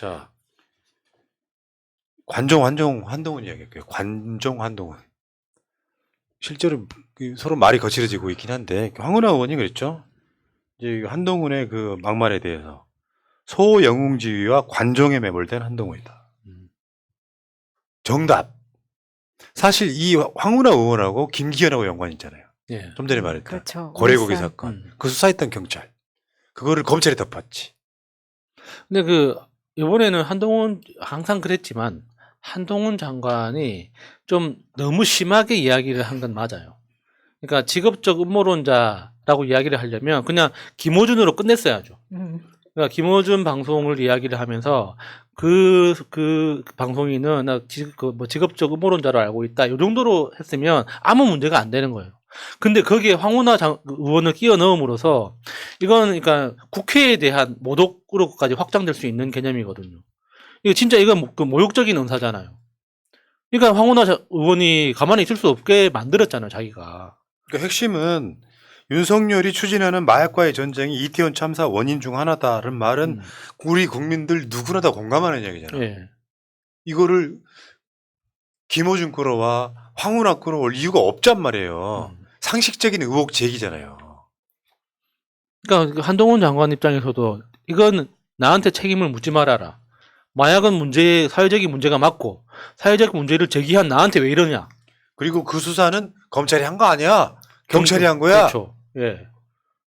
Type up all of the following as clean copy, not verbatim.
자, 한동훈 이야기할게요. 한동훈. 실제로 서로 말이 거칠어지고 있긴 한데, 황운하 의원이 그랬죠? 이제 한동훈의 그 막말에 대해서 소영웅지위와 관종에 매몰된 한동훈이다. 정답. 사실 이 황운하 의원하고 김기현하고 연관이 있잖아요. 예. 좀 전에 말했던 그렇죠. 거래고기 울산. 사건. 그 수사했던 경찰. 그거를 검찰이 덮었지. 근데 그 이번에는 한동훈 항상 그랬지만 한동훈 장관이 좀 너무 심하게 이야기를 한 건 맞아요. 그러니까 직업적 음모론자라고 이야기를 하려면 그냥 김어준으로 끝냈어야죠. 그러니까 김어준 방송을 이야기를 하면서 그 방송인은 나 직업적 음모론자로 알고 있다. 이 정도로 했으면 아무 문제가 안 되는 거예요. 근데 거기에 황운하 의원을 끼워 넣음으로써 이건 그러니까 국회에 대한 모독으로까지 확장될 수 있는 개념이거든요. 이거 진짜 이건 그 모욕적인 언사잖아요. 그러니까 황운하 의원이 가만히 있을 수 없게 만들었잖아요, 자기가. 그러니까 핵심은 윤석열이 추진하는 마약과의 전쟁이 이태원 참사 원인 중 하나다는 말은 우리 국민들 누구나 다 공감하는 이야기잖아요. 예. 이거를 김어준 끌어와 황운하 끌어올 이유가 없단 말이에요. 상식적인 의혹 제기잖아요. 그러니까 한동훈 장관 입장에서도 이건 나한테 책임을 묻지 말아라. 마약은 사회적인 문제가 맞고 사회적 문제를 제기한 나한테 왜 이러냐. 그리고 그 수사는 검찰이 한 거 아니야. 경찰이 한 거야. 그렇죠. 예.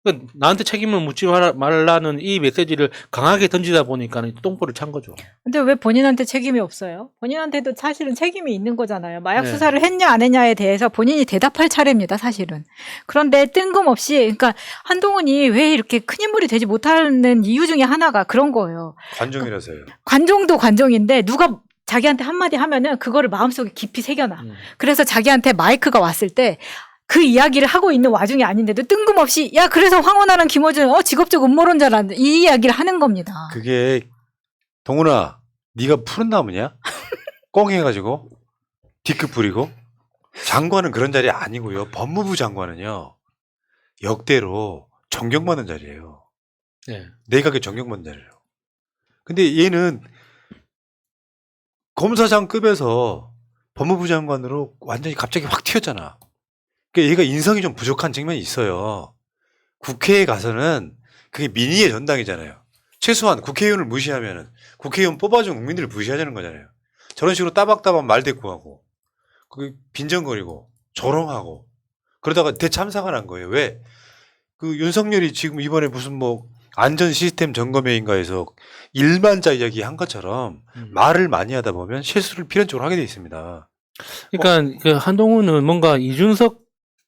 그러니까 나한테 책임을 묻지 말라는 이 메시지를 강하게 던지다 보니까 똥볼을 찬 거죠. 근데 왜 본인한테 책임이 없어요? 본인한테도 사실은 책임이 있는 거잖아요. 마약 네. 수사를 했냐 안 했냐에 대해서 본인이 대답할 차례입니다, 사실은. 그런데 뜬금없이 그러니까 한동훈이 왜 이렇게 큰 인물이 되지 못하는 이유 중에 하나가 그런 거예요. 관종이라서요. 관종도 관종인데 누가 자기한테 한마디 하면은 그거를 마음속에 깊이 새겨놔. 그래서 자기한테 마이크가 왔을 때 그 이야기를 하고 있는 와중이 아닌데도 뜬금없이 야 그래서 황운하랑 김어준 직업적 음모론자라는 이 이야기를 하는 겁니다. 그게 동훈아 네가 푸른 나무냐? 꽁 해가지고 뒤끝 부리고 장관은 그런 자리 아니고요. 법무부 장관은요. 역대로 존경받는 자리예요. 예. 내각에 존경받는 자리예요. 근데 얘는 검사장급에서 법무부 장관으로 완전히 갑자기 확 튀었잖아. 그러니까 얘가 인성이 좀 부족한 측면이 있어요. 국회에 가서는 그게 민의의 전당이잖아요. 최소한 국회의원을 무시하면은 국회의원 뽑아준 국민들을 무시하자는 거잖아요. 저런 식으로 따박따박 말대꾸하고 그 빈정거리고 조롱하고 그러다가 대참사가 난 거예요. 왜? 그 윤석열이 지금 이번에 무슨 뭐 안전 시스템 점검회의인가에서 일반자 이야기 한 것처럼 말을 많이 하다 보면 실수를 필연적으로 하게 돼 있습니다. 그러니까 그 한동훈은 뭔가 이준석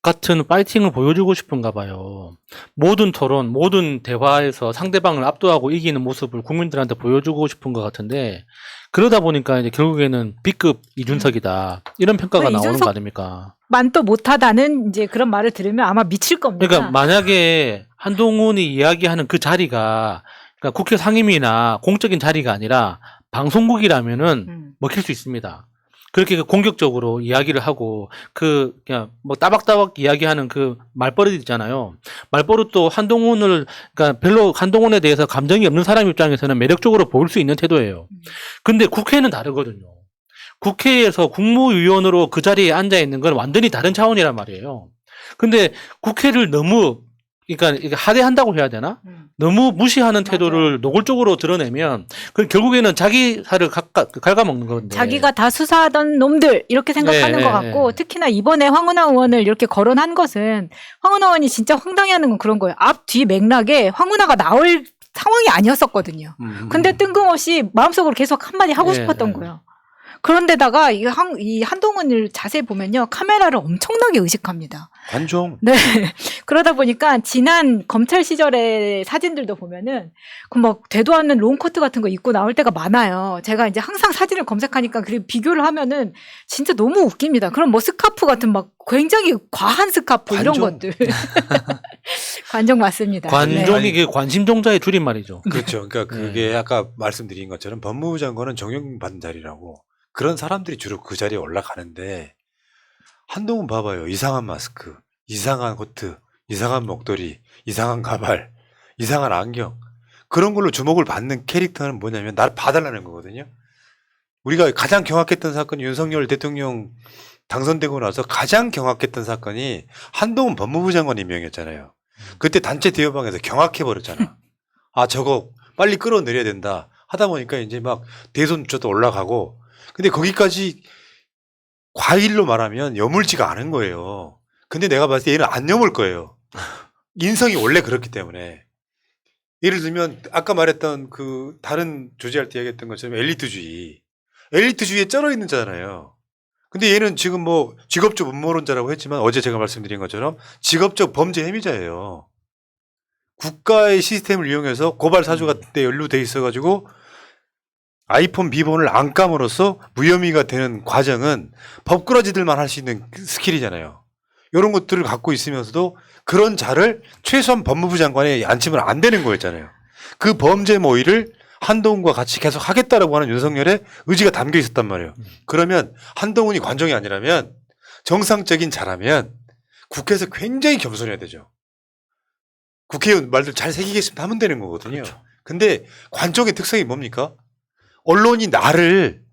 같은 파이팅을 보여주고 싶은가 봐요. 모든 토론, 모든 대화에서 상대방을 압도하고 이기는 모습을 국민들한테 보여주고 싶은 것 같은데 그러다 보니까 이제 결국에는 B급 이준석이다 이런 평가가 나오는 거 아닙니까? 만도 못하다는 이제 그런 말을 들으면 아마 미칠 겁니다. 그러니까 만약에 한동훈이 이야기하는 그 자리가 그러니까 국회 상임위나 공적인 자리가 아니라 방송국이라면은 먹힐 수 있습니다. 그렇게 공격적으로 이야기를 하고 그냥 뭐 따박따박 이야기하는 그 말버릇 있잖아요. 말버릇도 한동훈을 그러니까 별로 한동훈에 대해서 감정이 없는 사람 입장에서는 매력적으로 보일 수 있는 태도예요. 근데 국회는 다르거든요. 국회에서 국무위원으로 그 자리에 앉아 있는 건 완전히 다른 차원이란 말이에요. 근데 국회를 너무 그러니까 이게 하대한다고 해야 되나? 너무 무시하는 태도를 노골적으로 드러내면 그 결국에는 자기 살을 갉아먹는 건데. 자기가 다 수사하던 놈들 이렇게 생각하는 것 같고 특히나 이번에 황운하 의원을 이렇게 거론한 것은 황운하 의원이 진짜 황당해하는 건 그런 거예요. 앞 뒤 맥락에 황운하가 나올 상황이 아니었었거든요. 근데 뜬금없이 마음속으로 계속 한마디 하고 싶었던 거예요. 그런데다가 이 한동훈을 자세히 보면요. 카메라를 엄청나게 의식합니다. 관종. 네. 그러다 보니까 지난 검찰 시절의 사진들도 보면은 그 막 되도 않는 롱코트 같은 거 입고 나올 때가 많아요. 제가 이제 항상 사진을 검색하니까 그리고 비교를 하면은 진짜 너무 웃깁니다. 그럼 뭐 스카프 같은 막 굉장히 과한 스카프 이런 것들. 관종 맞습니다. 관종이 그 관심종자의 줄임말이죠. 그렇죠. 그러니까 그게 아까 말씀드린 것처럼 법무부 장관은 존경받는 자리라고 그런 사람들이 주로 그 자리에 올라가는데 한동훈 봐봐요. 이상한 마스크, 이상한 코트, 이상한 목도리, 이상한 가발, 이상한 안경. 그런 걸로 주목을 받는 캐릭터는 뭐냐면 나를 봐달라는 거거든요. 우리가 가장 경악했던 사건이 윤석열 대통령 당선되고 나서 가장 경악했던 사건이 한동훈 법무부 장관 임명이었잖아요. 그때 단체 대여방에서 경악해버렸잖아. 아, 저거 빨리 끌어내려야 된다. 하다 보니까 이제 막 대선 주자도 올라가고. 근데 거기까지 과일로 말하면 여물지가 않은 거예요. 근데 내가 봤을 때 얘는 안 여물 거예요. 인성이 원래 그렇기 때문에. 예를 들면 아까 말했던 그 다른 조지할 때 얘기했던 것처럼 엘리트주의에 쩔어 있는 자잖아요. 근데 얘는 지금 뭐 직업적 음모론자라고 했지만 어제 제가 말씀드린 것처럼 직업적 범죄 혐의자예요. 국가의 시스템을 이용해서 고발 사주 같은 데 연루돼 있어가지고 아이폰 비번을 안 까므로써 무혐의가 되는 과정은 법꾸라지들만 할 수 있는 스킬이잖아요. 이런 것들을 갖고 있으면서도 그런 자를 최소한 법무부 장관에 앉히면 안 되는 거였잖아요. 그 범죄 모의를 한동훈과 같이 계속 하겠다라고 하는 윤석열의 의지가 담겨 있었단 말이에요. 그러면 한동훈이 관종이 아니라면 정상적인 자라면 국회에서 굉장히 겸손해야 되죠. 국회의원 말들 잘 새기겠으면 하면 되는 거거든요. 그렇죠. 근데 관종의 특성이 뭡니까? 언론이 나를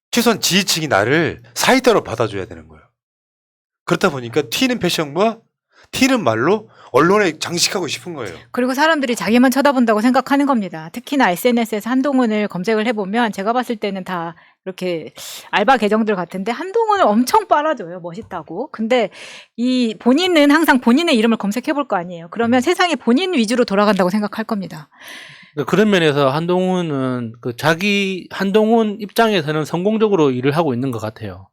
최소한 지지층이 나를 사이다로 받아줘야 되는 거예요. 그렇다 보니까 튀는 패션과 튀는 말로 언론에 장식하고 싶은 거예요. 그리고 사람들이 자기만 쳐다본다고 생각하는 겁니다. 특히나 SNS에서 한동훈을 검색을 해보면 제가 봤을 때는 다 이렇게 알바 계정들 같은데 한동훈을 엄청 빨아줘요. 멋있다고. 근데 이 본인은 항상 본인의 이름을 검색해볼 거 아니에요. 그러면 세상이 본인 위주로 돌아간다고 생각할 겁니다. 그런 면에서 한동훈은 한동훈 입장에서는 성공적으로 일을 하고 있는 것 같아요.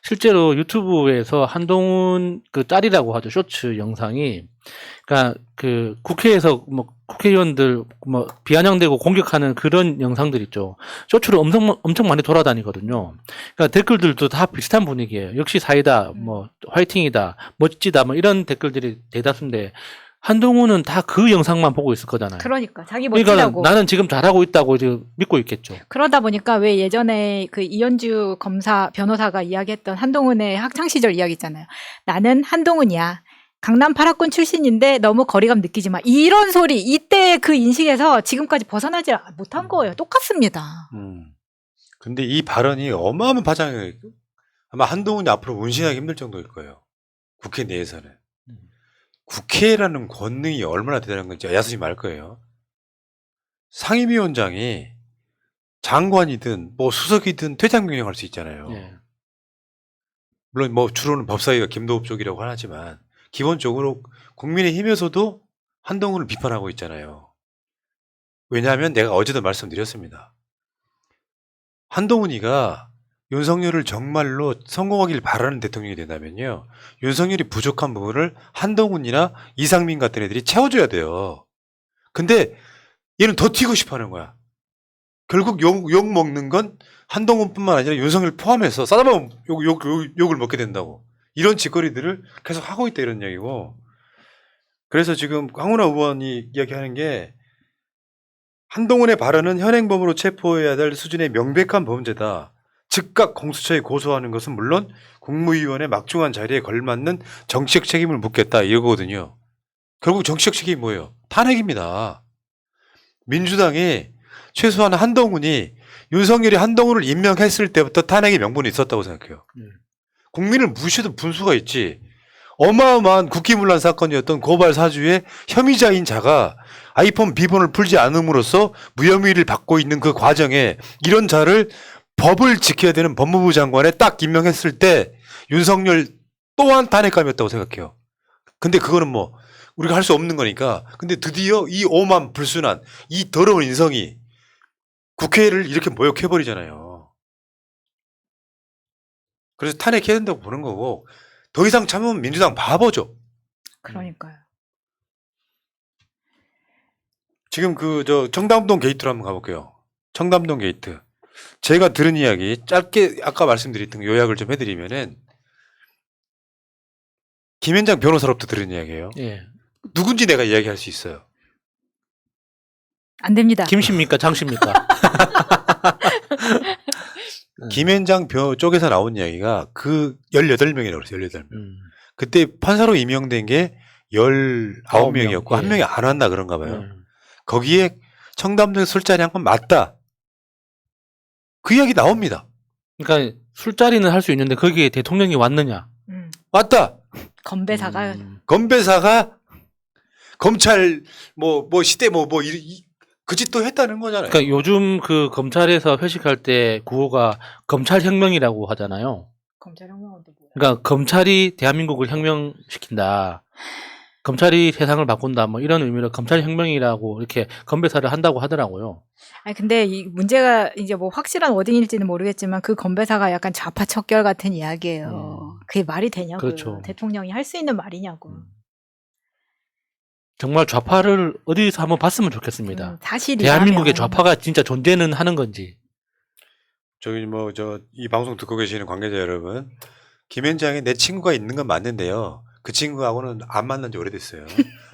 실제로 유튜브에서 한동훈 그 짤이라고 하죠. 쇼츠 영상이. 그러니까 그 국회에서 뭐 국회의원들 뭐 비아냥대고 공격하는 그런 영상들 있죠. 쇼츠로 엄청 많이 돌아다니거든요. 그러니까 댓글들도 다 비슷한 분위기예요. 역시 사이다, 뭐 화이팅이다, 멋지다, 뭐 이런 댓글들이 대다수인데 한동훈은 다 그 영상만 보고 있을 거잖아요. 그러니까 자기 그러니까 멋지다고. 나는 지금 잘하고 있다고 지금 믿고 있겠죠. 그러다 보니까 왜 예전에 그 이현주 변호사가 이야기했던 한동훈의 학창 시절 이야기 있잖아요. 나는 한동훈이야. 강남 8학군 출신인데 너무 거리감 느끼지 마. 이런 소리, 이때 그 인식에서 지금까지 벗어나지 못한 거예요. 똑같습니다. 근데 이 발언이 어마어마한 파장이에요. 아마 한동훈이 앞으로 운신하기 힘들 정도일 거예요. 국회 내에서는. 국회라는 권능이 얼마나 대단한 건지 야수지 말 거예요. 상임위원장이 장관이든 뭐 수석이든 퇴장 명령할 수 있잖아요. 예. 물론 뭐 주로는 법사위가 김도읍 쪽이라고 하지만 기본적으로 국민의힘에서도 한동훈을 비판하고 있잖아요. 왜냐하면 내가 어제도 말씀드렸습니다. 한동훈이가 윤석열을 정말로 성공하길 바라는 대통령이 된다면요. 윤석열이 부족한 부분을 한동훈이나 이상민 같은 애들이 채워줘야 돼요. 근데 얘는 더 튀고 싶어 하는 거야. 결국 욕 먹는 건 한동훈뿐만 아니라 윤석열 포함해서 싸다보면 욕을 먹게 된다고. 이런 짓거리들을 계속 하고 있다 이런 얘기고. 그래서 지금 황운하 의원이 이야기하는 게 한동훈의 발언은 현행범으로 체포해야 될 수준의 명백한 범죄다. 즉각 공수처에 고소하는 것은 물론 국무위원회 막중한 자리에 걸맞는 정치적 책임을 묻겠다 이거거든요. 결국 정치적 책임이 뭐예요? 탄핵입니다. 민주당이 최소한 한동훈이 윤석열이 한동훈을 임명했을 때부터 탄핵의 명분이 있었다고 생각해요. 국민을 무시해도 분수가 있지. 어마어마한 국기문란 사건이었던 고발 사주의 혐의자인 자가 아이폰 비번을 풀지 않음으로써 무혐의를 받고 있는 그 과정에 이런 자를 법을 지켜야 되는 법무부 장관에 딱 임명했을 때 윤석열 또한 탄핵감이었다고 생각해요. 근데 그거는 뭐 우리가 할 수 없는 거니까. 근데 드디어 이 오만 불순한 이 더러운 인성이 국회를 이렇게 모욕해버리잖아요. 그래서 탄핵해야 된다고 보는 거고 더 이상 참으면 민주당 바보죠. 그러니까요. 지금 청담동 게이트로 한번 가볼게요. 청담동 게이트. 제가 들은 이야기 짧게 아까 말씀드렸던 요약을 좀 해드리면은 김현장 변호사로부터 들은 이야기예요. 예. 누군지 내가 이야기할 수 있어요. 안 됩니다. 김씨입니까? 장씨입니까? 김현장 쪽에서 나온 이야기가 그 18명이라고 그랬어요. 18명. 그때 판사로 임명된 게 19명이었고 예. 한 명이 안 왔나 그런가 봐요. 거기에 청담동 술자리 한 건 맞다. 그 이야기 나옵니다. 그러니까 술자리는 할 수 있는데 거기에 대통령이 왔느냐? 맞다. 건배사가 건배사가 검찰 뭐 시대 그 짓도 했다는 거잖아요. 그러니까 요즘 그 검찰에서 회식할 때 구호가 검찰혁명이라고 하잖아요. 검찰혁명은 또 뭐야? 그러니까 검찰이 대한민국을 혁명시킨다. 검찰이 세상을 바꾼다. 뭐 이런 의미로 검찰혁명이라고 이렇게 건배사를 한다고 하더라고요. 아니 근데 이 문제가 이제 뭐 확실한 워딩일지는 모르겠지만 그 건배사가 약간 좌파 척결 같은 이야기예요. 그게 말이 되냐고요. 그렇죠. 대통령이 할 수 있는 말이냐고. 정말 좌파를 어디서 한번 봤으면 좋겠습니다. 사실이 대한민국의 좌파가 진짜 존재는 하는 건지. 저기 이 방송 듣고 계시는 관계자 여러분, 김현장에 내 친구가 있는 건 맞는데요. 그 친구하고는 안 만난 지 오래됐어요.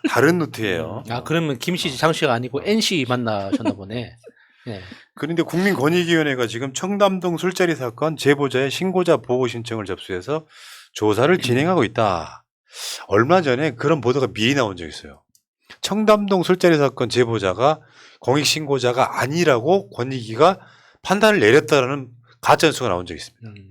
다른 루트예요. 아 그러면 김씨, 장씨가 아니고 NC 만나셨나 보네. 네. 그런데 국민권익위원회가 지금 청담동 술자리 사건 제보자의 신고자 보호 신청을 접수해서 조사를 진행하고 있다. 얼마 전에 그런 보도가 미리 나온 적이 있어요. 청담동 술자리 사건 제보자가 공익신고자가 아니라고 권익위가 판단을 내렸다라는 가짜뉴스가 나온 적이 있습니다.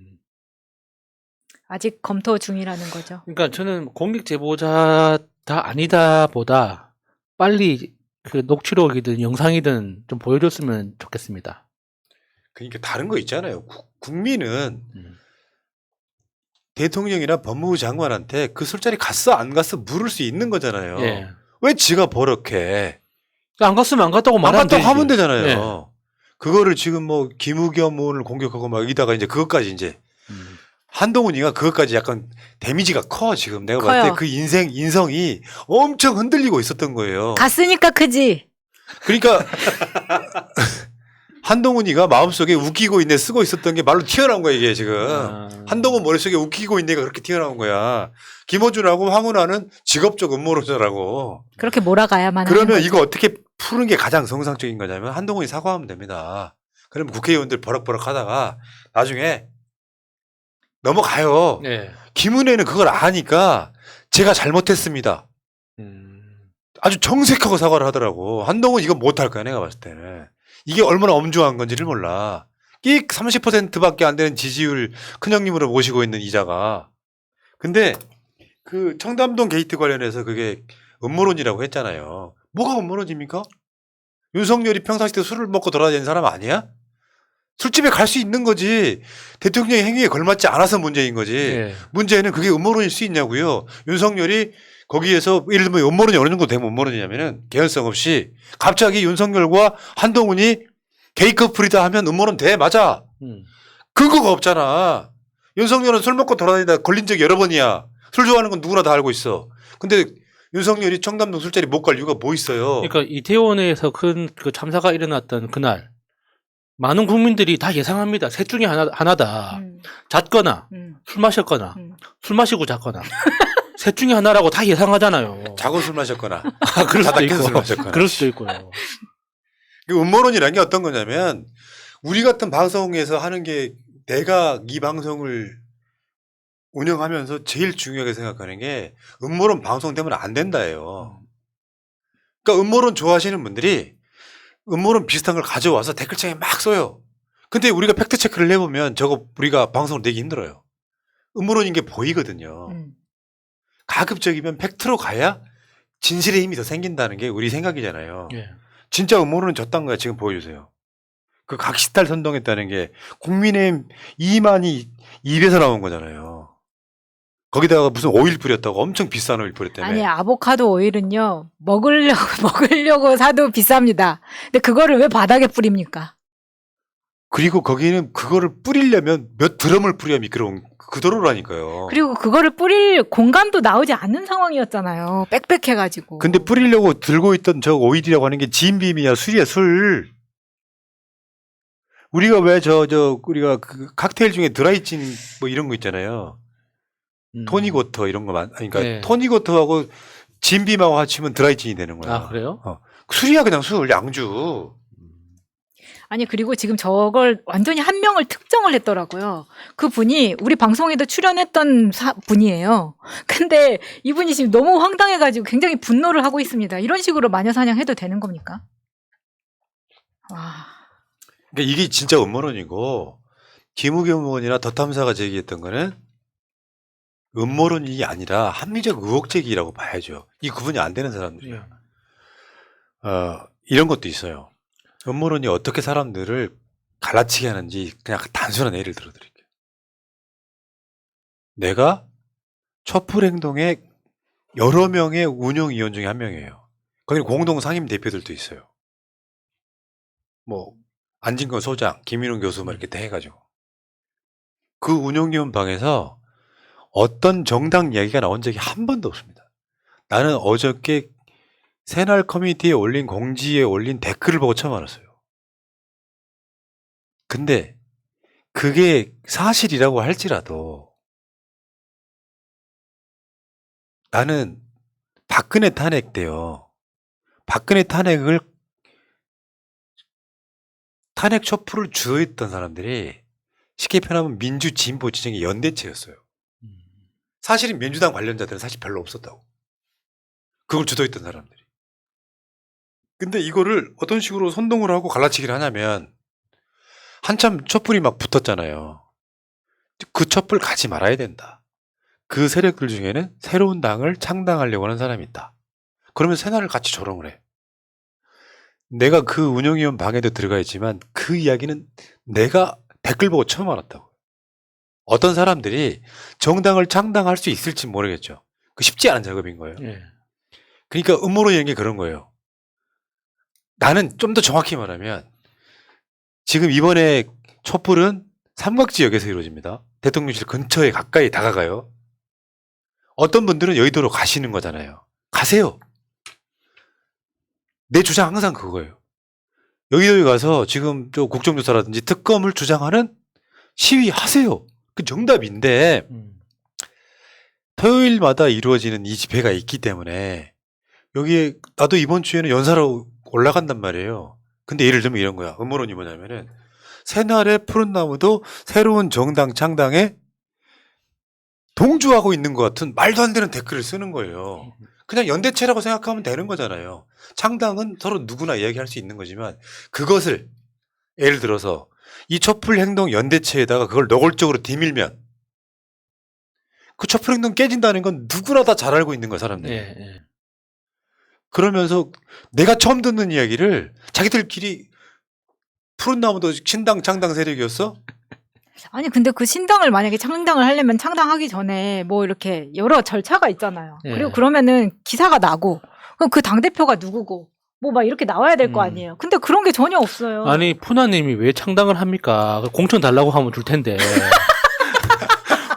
아직 검토 중이라는 거죠. 그러니까 저는 공익 제보자다 아니다 보다 빨리 그 녹취록이든 영상이든 좀 보여줬으면 좋겠습니다. 그러니까 다른 거 있잖아요. 국민은 대통령이나 법무부 장관한테 그 술자리 갔어 안 갔어 물을 수 있는 거잖아요. 예. 왜 지가 버럭해? 안 갔으면 안 갔다고 안 말하면 갔다고 되지. 하면 되잖아요. 예. 그거를 지금 뭐 김우겸 의원을 공격하고 막 이다가 이제 그것까지 이제 한동훈이가 그것까지 약간 데미지가 커 지금 내가 봤을 때 커요. 그 인성이 엄청 흔들리고 있었던 거예요. 갔으니까 크지. 그러니까 한동훈이가 마음속에 웃기고 있네 쓰고 있었던 게 말로 튀어나온 거야 이게 지금. 한동훈 머릿속에 웃기고 있네가 그렇게 튀어나온 거야. 김어준하고 황운하는 직업적 음모론자라고. 그렇게 몰아가야만 그러면 하는 이거 어떻게 푸는 게 가장 정상적인 거냐면 한동훈이 사과하면 됩니다. 그러면 국회의원들 버럭버럭 하다가 나중에 넘어가요. 예. 김은혜는 그걸 아니까 제가 잘못했습니다. 아주 정색하고 사과를 하더라고. 한동훈 이거 못할 거야 내가 봤을 때는. 이게 얼마나 엄중한 건지를 몰라. 이 30%밖에 안 되는 지지율 큰형님으로 모시고 있는 이자가. 근데 그 청담동 게이트 관련해서 그게 음모론이라고 했잖아요. 뭐가 음모론입니까? 윤석열이 평상시에 술을 먹고 돌아다니는 사람 아니야? 술집에 갈 수 있는 거지. 대통령의 행위에 걸맞지 않아서 문제인 거지. 예. 문제는 그게 음모론일 수 있냐고요. 윤석열이 거기에서 예를 들면 음모론이 어느 정도 되면 음모론이냐면은 개연성 없이 갑자기 윤석열과 한동훈이 게이 커플이다 하면 음모론 돼. 맞아. 근거가 없잖아. 윤석열은 술 먹고 돌아다니다 걸린 적이 여러 번이야. 술 좋아하는 건 누구나 다 알고 있어. 근데 윤석열이 청담동 술자리 못 갈 이유가 뭐 있어요? 그러니까 이태원에서 큰 그 참사가 일어났던 그날 많은 국민들이 다 예상합니다. 셋 중에 하나다. 잤거나 술 마셨거나 술 마시고 잤거나 셋 중에 하나라고 다 예상하잖아요. 자고 술 마셨거나 아, 그럴 수도 자다 있고. 깨서 술 마셨거나. 그럴 수도 있고요. 음모론이라는 게 어떤 거냐면 우리 같은 방송에서 하는 게 내가 이 방송을 운영하면서 제일 중요하게 생각하는 게 음모론 방송되면 안 된다예요. 그러니까 음모론 좋아하시는 분들이 음모론 비슷한 걸 가져와서 댓글창에 막 써요. 근데 우리가 팩트 체크를 해보면 저거 우리가 방송을 내기 힘들어요. 음모론인 게 보이거든요. 가급적이면 팩트로 가야 진실의 힘이 더 생긴다는 게 우리 생각이잖아요. 예. 진짜 음모론은 졌단 거야. 지금 보여주세요. 그 각시탈 선동했다는 게 국민의힘 이만희 입에서 나온 거잖아요. 거기다가 무슨 오일 뿌렸다고 엄청 비싼 오일 뿌렸다며. 아니 아보카도 오일은요 먹으려고 사도 비쌉니다. 근데 그거를 왜 바닥에 뿌립니까? 그리고 거기는 그거를 뿌리려면 몇 드럼을 뿌려야 미끄러운 그 도로라니까요. 그리고 그거를 뿌릴 공간도 나오지 않는 상황이었잖아요. 빽빽해가지고. 근데 뿌리려고 들고 있던 저 오일이라고 하는 게 진빔이야 술이야 술. 우리가 왜 우리가 그 칵테일 중에 드라이진 뭐 이런 거 있잖아요. 토닉워터 이런 거 그러니까 네. 토닉워터하고 진빔하고 합치면 드라이진이 되는 거야. 아 그래요? 술이야 그냥 술 양주. 아니 그리고 지금 저걸 완전히 한 명을 특정을 했더라고요. 그 분이 우리 방송에도 출연했던 분이에요. 근데 이분이 지금 너무 황당해가지고 굉장히 분노를 하고 있습니다. 이런 식으로 마녀사냥해도 되는 겁니까? 와. 그러니까 이게 진짜 음모론이고 김우겸 의원이나 더 탐사가 제기했던 거는 음모론이 아니라 합리적 의혹 제기라고 봐야죠. 이 구분이 안 되는 사람들이에요. 이런 것도 있어요. 음모론이 어떻게 사람들을 갈라치게 하는지 그냥 단순한 예를 들어드릴게요. 내가 촛불 행동의 여러 명의 운영위원 중에 한 명이에요. 거기는 공동 상임 대표들도 있어요. 뭐 안진건 소장, 김인훈 교수 막 이렇게 다 해가지고 그 운영위원 방에서 어떤 정당 이야기가 나온 적이 한 번도 없습니다. 나는 어저께 새날 커뮤니티에 올린 공지에 올린 댓글을 보고 처음 알았어요. 근데 그게 사실이라고 할지라도 나는 박근혜 탄핵 때요. 박근혜 탄핵 촛불을 주도했던 사람들이 쉽게 표현하면 민주 진보 진영의 연대체였어요. 사실은 민주당 관련자들은 사실 별로 없었다고. 그걸 주도했던 사람들이. 근데 이거를 어떤 식으로 선동을 하고 갈라치기를 하냐면 한참 촛불이 막 붙었잖아요. 그 촛불 가지 말아야 된다. 그 세력들 중에는 새로운 당을 창당하려고 하는 사람이 있다. 그러면 새날을 같이 조롱을 해. 내가 그 운영위원 방에도 들어가 있지만 그 이야기는 내가 댓글 보고 처음 알았다고. 어떤 사람들이 정당을 창당할 수 있을지 모르겠죠. 그 쉽지 않은 작업인 거예요. 예. 그러니까 음모론이라는 게 그런 거예요. 나는 좀 더 정확히 말하면 지금 이번에 촛불은 삼각지역에서 이루어집니다. 대통령실 근처에 가까이 다가가요. 어떤 분들은 여의도로 가시는 거잖아요. 가세요. 내 주장 항상 그거예요. 여의도에 가서 지금 저 국정조사라든지 특검을 주장하는 시위하세요. 그 정답인데 토요일마다 이루어지는 이 집회가 있기 때문에 여기에 나도 이번 주에는 연사로 올라간단 말이에요. 근데 예를 들면 이런 거야. 음모론이 뭐냐면은 새날의 푸른 나무도 새로운 정당 창당에 동조하고 있는 것 같은 말도 안 되는 댓글을 쓰는 거예요. 그냥 연대체라고 생각하면 되는 거잖아요. 창당은 서로 누구나 이야기할 수 있는 거지만 그것을 예를 들어서 이 촛불 행동 연대체에다가 그걸 노골적으로 뒤밀면 그 촛불 행동 깨진다는 건 누구나 다 잘 알고 있는 거야, 사람들이. 예, 예. 그러면서 내가 처음 듣는 이야기를 자기들끼리 푸른 나무도 신당 창당 세력이었어? 아니 근데 그 신당을 만약에 창당을 하려면 창당하기 전에 뭐 이렇게 여러 절차가 있잖아요. 예. 그리고 그러면은 기사가 나고 그럼 그 당대표가 누구고 뭐 막 이렇게 나와야 될 거 아니에요. 근데 그런 게 전혀 없어요. 아니 푸나님이 왜 창당을 합니까? 공천 달라고 하면 줄 텐데.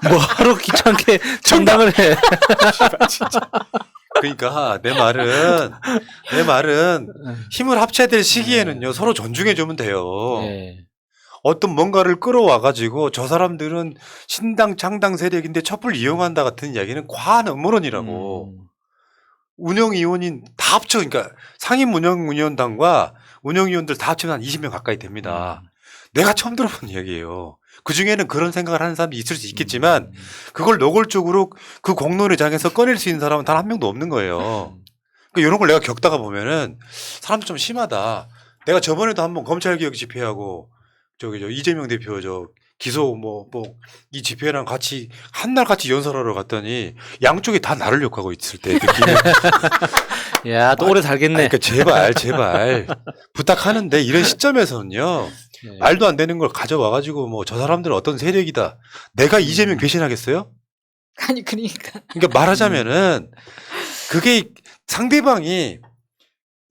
뭐 하루 귀찮게 창당을 해. 진짜. 그러니까 내 말은 힘을 합쳐야 될 시기에는요 서로 존중해 주면 돼요. 예. 어떤 뭔가를 끌어와 가지고 저 사람들은 신당 창당 세력인데 촛불 이용한다 같은 이야기는 과한 음모론이라고. 운영위원인 다 합쳐 그러니까 상임 운영위원단과 운영위원들 다 합치면 한 20명 가까이 됩니다. 내가 처음 들어본 이야기예요. 그중에는 그런 생각을 하는 사람이 있을 수 있겠지만 그걸 노골적으로 그 공론의 장에서 꺼낼 수 있는 사람은 단 한 명도 없는 거예요. 그러니까 이런 걸 내가 겪다가 보면은 사람들 좀 심하다. 내가 저번에도 한번 검찰개혁 집회하고 저기 저 이재명 대표 저 기소 뭐 이 집회랑 같이 한날 같이 연설하러 갔더니 양쪽이 다 나를 욕하고 있을 때 느끼는 야, 또 오래 살겠네. 그러니까 제발 부탁하는데 이런 시점에서는요 예. 말도 안 되는 걸 가져와 가지고 뭐 저 사람들은 어떤 세력이다. 내가 이재명 배신하겠어요? 아니 그러니까 그러니까 말하자면은 그게 상대방이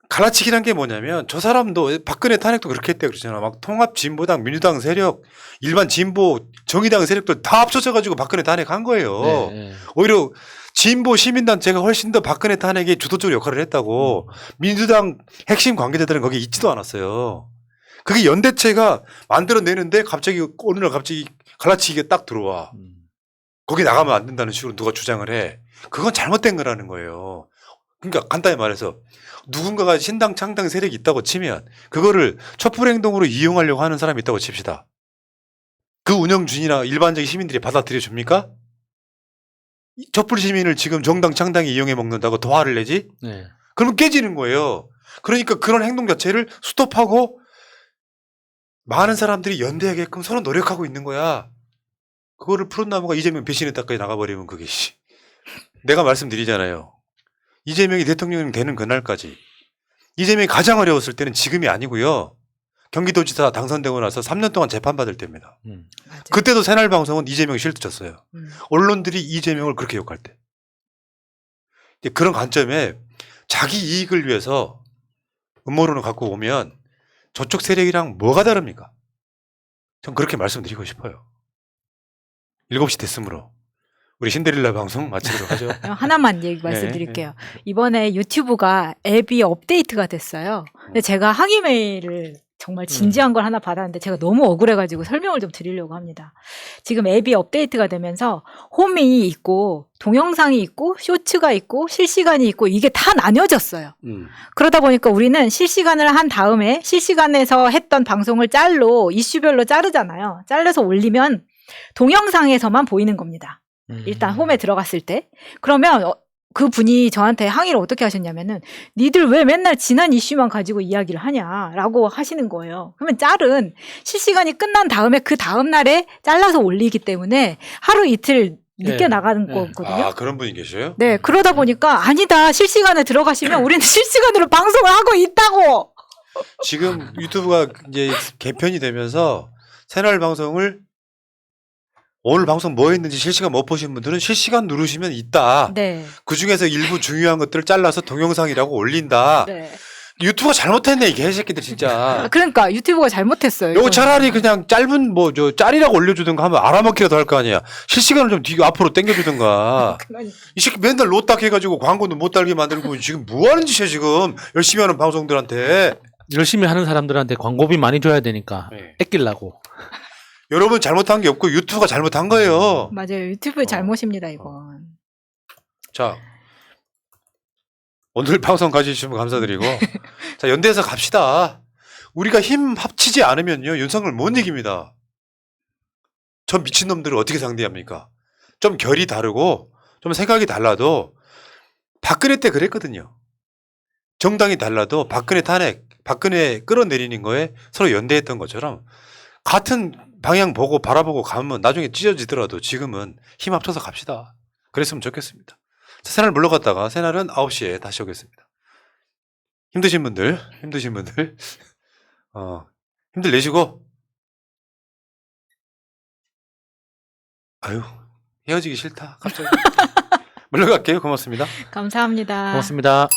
갈라치기란 게 뭐냐면 저 사람도 박근혜 탄핵도 그렇게 했대 그러잖아. 막 통합 진보당, 민주당 세력, 일반 진보 정의당 세력들 다 합쳐져 가지고 박근혜 탄핵한 거예요. 예. 오히려 진보 시민단체가 훨씬 더 박근혜 탄핵에 주도적으로 역할을 했다고. 민주당 핵심 관계자들은 거기에 있지도 않았어요. 그게 연대체가 만들어내는데 갑자기 어느 날 갑자기 갈라치기가 딱 들어와. 거기 나가면 안 된다는 식으로 누가 주장을 해. 그건 잘못된 거라는 거예요. 그러니까 간단히 말해서 누군가가 신당 창당 세력이 있다고 치면 그거를 촛불 행동으로 이용하려고 하는 사람이 있다고 칩시다. 그 운영진이나 일반적인 시민들이 받아들여 줍니까? 촛불 시민을 지금 정당 창당에 이용해 먹는다고 더 화를 내지? 예. 그러면 깨지는 거예요. 그러니까 그런 행동 자체를 스톱하고 많은 사람들이 연대하게끔 서로 노력하고 있는 거야. 그거를 푸른 나무가 이재명 배신했다까지 나가버리면 그게 내가 말씀드리잖아요. 이재명이 대통령이 되는 그날까지 이재명이 가장 어려웠을 때는 지금이 아니고요. 경기도지사 당선되고 나서 3년 동안 재판받을 때입니다. 맞아요. 그때도 새날방송은 이재명이 실드 쳤어요. 음. 언론들이 이재명을 그렇게 욕할 때. 이제 그런 관점에 자기 이익을 위해서 음모론을 갖고 오면 저쪽 세력이랑 뭐가 다릅니까? 전 그렇게 말씀드리고 싶어요. 7시 됐으므로 우리 신데렐라 방송 마치도록 하죠. 하나만 얘기 말씀드릴게요. 이번에 유튜브가 앱이 업데이트가 됐어요. 근데 제가 항의 메일을 정말 진지한 걸 하나 받았는데 제가 너무 억울해가지고 설명을 좀 드리려고 합니다. 지금 앱이 업데이트가 되면서 홈이 있고 동영상이 있고 쇼츠가 있고 실시간이 있고 이게 다 나뉘어졌어요. 그러다 보니까 우리는 실시간을 한 다음에 실시간에서 했던 방송을 짤로 이슈별로 자르잖아요. 잘라서 올리면 동영상에서만 보이는 겁니다. 일단 홈에 들어갔을 때. 그러면 그 분이 저한테 항의를 어떻게 하셨냐면은 니들 왜 맨날 지난 이슈만 가지고 이야기를 하냐라고 하시는 거예요. 그러면 짤은 실시간이 끝난 다음에 그 다음 날에 잘라서 올리기 때문에 하루 이틀 늦게 네. 나가는 네. 거거든요. 아, 그런 분이 계셔요? 네, 그러다 보니까 아니다. 실시간에 들어가시면 우리는 실시간으로 방송을 하고 있다고. 지금 유튜브가 이제 개편이 되면서 새날 방송을 오늘 방송 뭐 했는지 실시간 못 보신 분들은 실시간 누르시면 있다. 네. 그 중에서 일부 중요한 것들을 잘라서 동영상이라고 올린다. 네. 유튜브가 잘못했네, 이 개새끼들 진짜. 그러니까 유튜브가 잘못했어요. 요거 이거는. 차라리 그냥 짧은 뭐 저 짤이라고 올려주든가 하면 알아먹기라도 할 거 아니야. 실시간을 좀 뒤 앞으로 당겨주든가. 그러니까. 이 새끼 맨날 로딱 해가지고 광고도 못 달게 만들고 지금 뭐 하는 짓이야 지금. 열심히 하는 방송들한테. 열심히 하는 사람들한테 광고비 많이 줘야 되니까 네. 뺏기려고. 여러분 잘못한 게 없고 유튜브가 잘못한 거예요. 맞아요. 유튜브의 잘못입니다, 이건. 자, 오늘 방송 가주시면 감사드리고 자, 연대해서 갑시다. 우리가 힘 합치지 않으면요 윤석열 못 이깁니다. 저 미친놈들을 어떻게 상대합니까? 좀 결이 다르고 좀 생각이 달라도 박근혜 때 그랬거든요. 정당이 달라도 박근혜 탄핵, 박근혜 끌어내리는 거에 서로 연대했던 것처럼 같은 방향 보고 바라보고 가면 나중에 찢어지더라도 지금은 힘 합쳐서 갑시다. 그랬으면 좋겠습니다. 자, 새날 물러갔다가 새날은 9시에 다시 오겠습니다. 힘드신 분들 힘들 내시고 아유 헤어지기 싫다 갑자기 물러갈게요. 고맙습니다. 감사합니다. 고맙습니다.